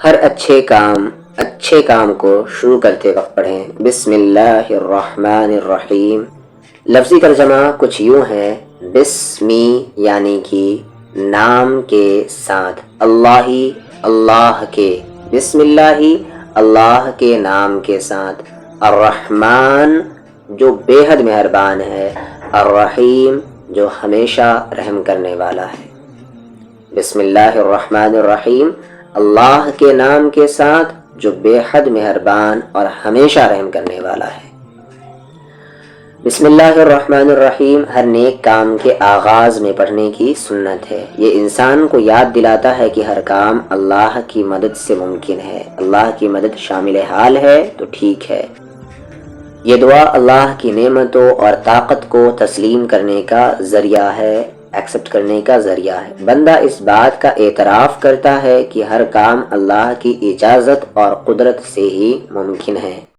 ہر اچھے کام کو شروع کرتے وقت پڑھیں بسم اللہ الرحمن الرحیم۔ لفظی ترجمہ کچھ یوں ہے، بسمی یعنی کہ نام کے ساتھ، اللہ کے، بسم اللہ اللہ کے نام کے ساتھ، الرحمن جو بے حد مہربان ہے، الرحیم جو ہمیشہ رحم کرنے والا ہے۔ بسم اللہ الرحمن الرحیم، اللہ کے نام کے ساتھ جو بے حد مہربان اور ہمیشہ رحم کرنے والا ہے۔ بسم اللہ الرحمن الرحیم ہر نیک کام کے آغاز میں پڑھنے کی سنت ہے۔ یہ انسان کو یاد دلاتا ہے کہ ہر کام اللہ کی مدد سے ممکن ہے۔ اللہ کی مدد شامل حال ہے تو ٹھیک ہے۔ یہ دعا اللہ کی نعمتوں اور طاقت کو تسلیم کرنے کا ذریعہ ہے، ایکسپٹ کرنے کا ذریعہ ہے۔ بندہ اس بات کا اعتراف کرتا ہے کہ ہر کام اللہ کی اجازت اور قدرت سے ہی ممکن ہے۔